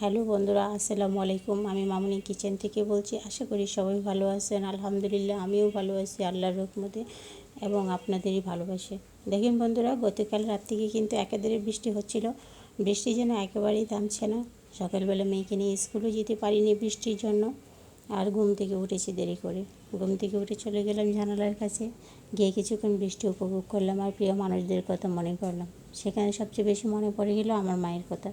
Hello বন্ধুরা, আসসালামু আলাইকুম। আমি মামুনি কিচেন থেকে বলছি। আশা করি সবাই ভালো আছেন। আলহামদুলিল্লাহ আমিও ভালো আছি আল্লাহর রহমতে এবং আপনাদেরই ভালোবাসে। দেখেন বন্ধুরা, গতকাল রাত থেকে কিন্তু একেবারে বৃষ্টি হচ্ছিল। বৃষ্টি যেন একেবারেই থামছে না। সকালবেলা মেয়েকে নিয়ে স্কুলে যেতে পারিনি বৃষ্টির জন্য। আর ঘুম থেকে উঠেছি দেরি করে। ঘুম থেকে উঠে চলে গেলাম জানালার কাছে, গিয়ে কিছুক্ষণ বৃষ্টি উপভোগ করলাম আর প্রিয় মানুষদের কথা মনে করলাম। সেখানে সবচেয়ে বেশি মনে পড়ে গেল আমার মায়ের কথা।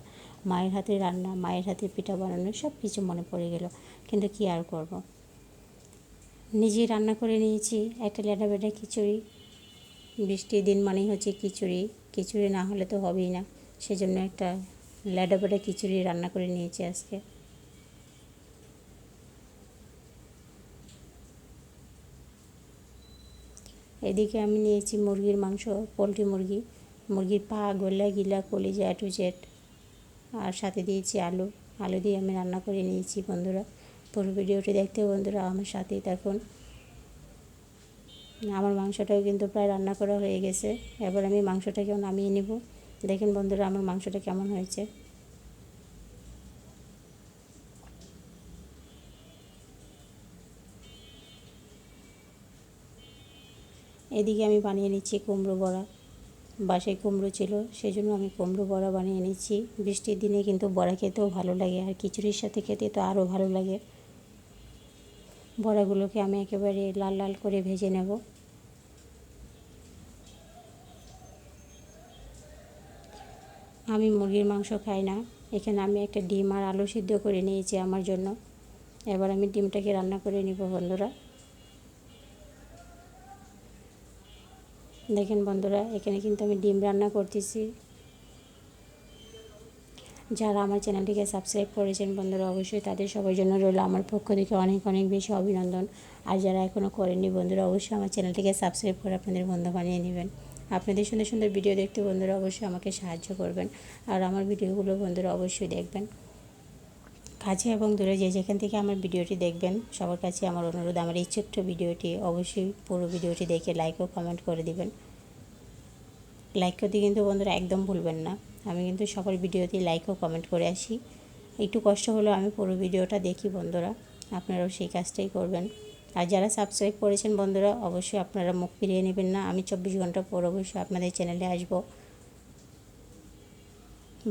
মায়ের হাতে রান্না, মায়ের হাতে পিঠা বানানো সব কিছু মনে পড়ে গেল। কিন্তু কী আর করব, নিজেই রান্না করে নিয়েছি একটা লেডা বেডা খিচুড়ি। বৃষ্টির দিন মানেই হচ্ছে খিচুড়ি, খিচুড়ি না হলে তো হবেই না। সেজন্য একটা লেডা বেডা খিচুড়ি রান্না করে নিয়েছি আজকে। এদিকে আমি নিয়েছি মুরগির মাংস, পোলট্রি মুরগি, মুরগির পা, গলা, গিলা, কলিজা, টু জেড, আর সাথে দিয়েছি আলু। আলু দিয়ে আমি রান্না করে নিয়েছি বন্ধুরা। পুরো ভিডিওটি দেখতে বন্ধুরা আমার সাথেই থাকুন। আমার মাংসটাও কিন্তু প্রায় রান্না করা হয়ে গেছে। এবার আমি মাংসটাকেও নামিয়ে নেব। দেখেন বন্ধুরা আমার মাংসটা কেমন হয়েছে। এদিকে আমি বানিয়ে নিচ্ছি কুমড়ো বড়া। বাসায় কুমড়ো ছিল, সেই জন্য আমি কুমড়ো বড়া বানিয়ে নিচ্ছি। বৃষ্টির দিনে কিন্তু বড়া খেতেও ভালো লাগে, আর খিচুড়ির সাথে খেতে তো আরও ভালো লাগে। বড়াগুলোকে আমি একেবারে লাল লাল করে ভেজে নেব। আমি মুরগির মাংস খাই না। এখানে আমি একটা ডিম আর আলু সিদ্ধ করে নিয়েছি আমার জন্য। এবার আমি ডিমটাকে রান্না করে নিব বন্ধুরা। দেখেন বন্ধুরা, এখানে কিন্তু আমি ডিম রান্না করতেছি। যারা আমার চ্যানেলটিকে সাবস্ক্রাইব করেছেন বন্ধুরা, অবশ্যই তাদের সবার জন্য রইল আমার পক্ষ থেকে অনেক অনেক বেশি অভিনন্দন। আর যারা এখনও করেননি বন্ধুরা, অবশ্যই আমার চ্যানেলটিকে সাবস্ক্রাইব করে আপনাদের বন্ধু বানিয়ে নেবেন। আপনাদের সুন্দর সুন্দর ভিডিও দেখতে বন্ধুরা অবশ্যই আমাকে সাহায্য করবেন। আর আমার ভিডিওগুলো বন্ধুরা অবশ্যই দেখবেন। কাছে এবং দূরে যে যেখান থেকে আমার ভিডিওটি দেখবেন, সবার কাছে আমার অনুরোধ, আমার এই ছোট্ট ভিডিওটি অবশ্যই পুরো ভিডিওটি দেখে লাইক ও কমেন্ট করে দিবেন। লাইক করতে কিন্তু বন্ধুরা একদম ভুলবেন না। আমি কিন্তু সবার ভিডিওতেই লাইক ও কমেন্ট করে আসি। একটু কষ্ট হলেও আমি পুরো ভিডিওটা দেখি বন্ধুরা, আপনারাও সেই কাজটাই করবেন। আর যারা সাবস্ক্রাইব করেছেন বন্ধুরা, অবশ্যই আপনারা মুখ ফিরিয়ে নেবেন না। আমি 24 ঘন্টা পর অবশ্যই আপনাদের চ্যানেলে আসব।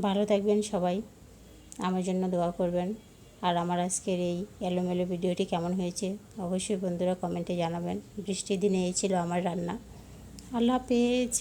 ভালো থাকবেন সবাই, আমার জন্য দোয়া করবেন। আর আমার আজকের এই এলোমেলো ভিডিওটি কেমন হয়েছে অবশ্যই বন্ধুরা কমেন্টে জানাবেন। বৃষ্টির দিনে এই ছিল আমার রান্না। আল্লাহ হাফেজ।